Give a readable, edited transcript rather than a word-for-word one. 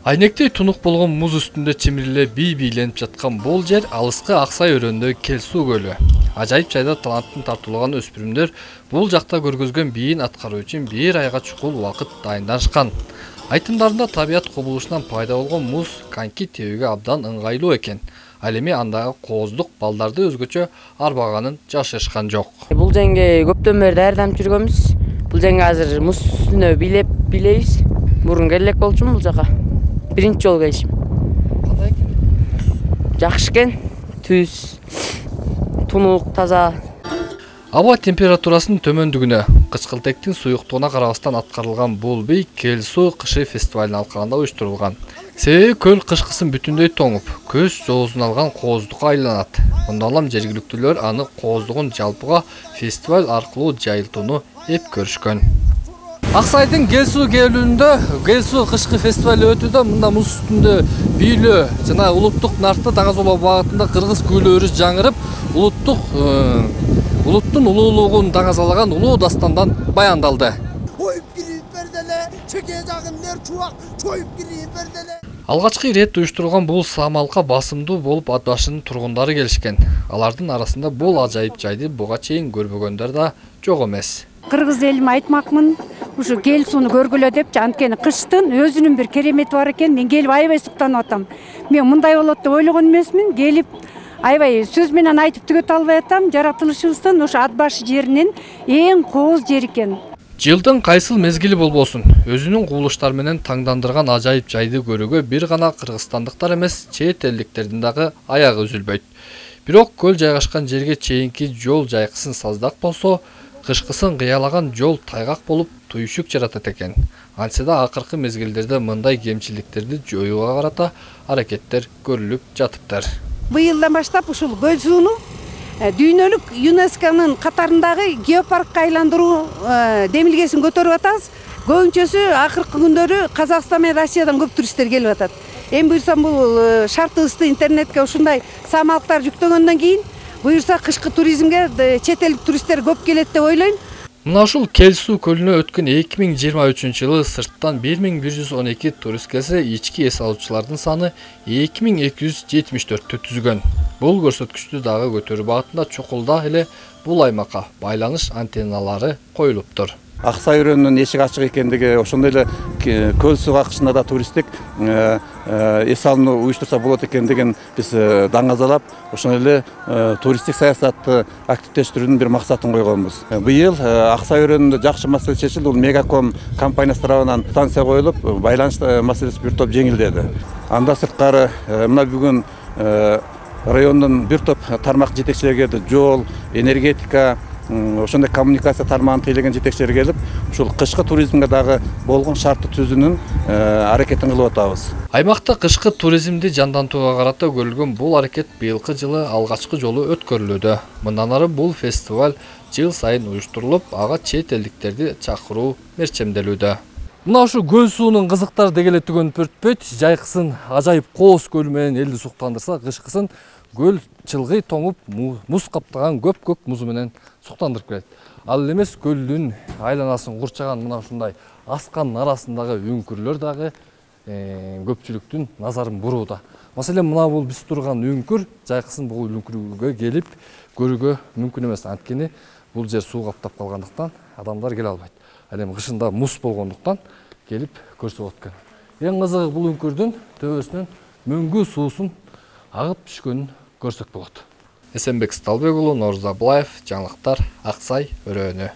Айнектей тунук болгон муз үстүндө чимириле бий-бийленип жаткан бул жер алыскы Аксай өрөөнүндөгү Келсуу көлү. Ажайып жайда таланттын тартуулган өспүрүмдөр бул жакта көргөзгөн бийин аткаруу үчүн 1 айга чукул убакыт дайындашкан. Айтымдарында табият кубулушунан пайда болгон муз коньки тебүүгө абдан ыңгайлуу экен. Ал эми андагы кооздук балдарды өзгөчө арбаганын жашырышкан жок. Бул жерге көптөн бери даярданып жүргөнбүз. Бул жерге азыр муз үстүнө бийлейбиз. Мурун келек болчумун бул жака. Биринчи жолу келишим. Кандай экен? Жакшы экен. Түз, тунук, таза. Аба температурасынын төмөндүгүнө, кычкылтектин суюктугуна карабастан аткарылган бул бий Келсуу кышы фестивалынын алкагында уюштурулган. Себеби көл кышкысын бүтүндөй тоңуп, көз жоозун алган кооздукка айланат. Мындан улам жергиликтүүлөр аны кооздугун жалпыга фестиваль аркылуу жайылтууну эп көрүшкөн. Аксайдын Келсуу көлүндө Келсуу кышкы фестивалы өтүүдө мында муз үстүндө бийлөө жана улуттук нарты таңазолоо багытында кыргыз күйлөрү жаңырып, улуттун улуулугун таңазалаган улуу дастандан баяндалды. Алгачкы ирет уюштурулган бул самалка басымдуу болуп ат башынын тургундары келишкен. Алардын арасында бул ажайып жайды буга чейин көрбөгөндөр да жок эмес. Кыргыз элиме айтмакмын, ушу Келсууну көргүлө депчи, анткени кыштын өзүнүн бир керемети бар экен. Мен келип аябай суктанып атам. Мен мындай болот деп ойлогон эмесмин. Келип аябай сөз менен айтып түгөтө албай атам. Жаратылышыбыздын ушу ат башы жеринин эң кооз жери экен. Жылдын кайсыл мезгили болбосун, өзүнүн кубулуштары менен таңдандырган ажайып жайды көрүүгө бир гана кыргызстандыктар эмес, чет элдиктердин дагы аягы үзүлбөйт. Бирок көл жайгашкан жерге чейинки жол жайкысын саздак болсо, кышкысын кыялаган жол тайгак болуп туюшук жаратат экен. Антсе да акыркы мезгилдерде мындай кемчиликтерди жоюуга карата аракеттер көрүлүп жатыптыр. Быйылдан баштап ушул көл сууну дүйнөлүк ЮНЕСКОнун катарындагы геопаркка айландыруу демилгесин көтөрүп атабыз. Көбүнчөсү акыркы күндөрү Казакстан менен Россиядан көп туристтер келип атат. Эми буюрсам бул шартыбызды интернетке ушундай самалыктар жүктөгөндөн кийин буюрса кышкы туризмге чет элдик туристтер көп келет деп ойлойм. Мына ушул Келсуу көлүнө өткөн 2023-жылы сырттан 1112 турист келсе, ички эс алуучулардын саны 2274 түзгөн. Бул көрсөткүчтү дагы көтөрүү багытында чукулда эле бул аймакка байланыш антенналары коюлуптур. Аксай өрөөнүнүн эшиги ачык экендиги, ошондой эле көл суу акышында да туристтик эс алууну уюштурса болот экендигин биз даңазалап, ошондой эле туристтик саясатты активдештирүүнүн бир максатын койгонбуз. Быйыл Аксай өрөөнүндө жакшы маселе чечилди. Бул Мегаком компаниясы тарабынан станция коюлуп, байланыш маселеси бир топ жеңилдеди. Анда сырткары мына бүгүн райондун бир топ тармак жетекчилери келди. Жол, энергетика, ошондой коммуникация тармагын тейлеген жетекчилер келип, ушул кышкы туризмге дагы болгон шартты түзүүнүн аракетин кылып атабыз. Аймакта кышкы туризмди жандантууга карата көрүлгөн бул аракет быйылкы жылы алгачкы жолу өткөрүлүүдө. Мындан ары бул фестиваль жыл сайын уюштурулуп, ага чет элдиктерди чакыруу мерчемделүүдө. Мына ушу көл суунун кызыктары дегеле түгөнүп өтпөйт. Жайкысын ажайып кооз көлү менен элди суктандырса, кышкысын көл чылгый тоңуп, муз каптаган көк музу менен суктандырып келет. Ал эмес көлдүн айланасын курчаган мына ушундай аскан арасындагы үңкүрлөр дагы көпчүлүктүн назарын бурууда. Маселен, мына бул биз турган үңкүр, жайкысын бул үңкүргө келип көрүүгө мүмкүн эмес. Анткени бул жер суу каптап калгандыктан адамдар келе албайт. Ал эми кышында муз болгондуктан келип көрсө болот экен. Эң кызыгы бул үңкүрдүн төбөсүнөн мөңгү суусун агып түшкөнүн көрсөк болот. Эсенбек Сталбек уулу, Норза Аблаев, жаңылыктар, Аксай өрөөнү.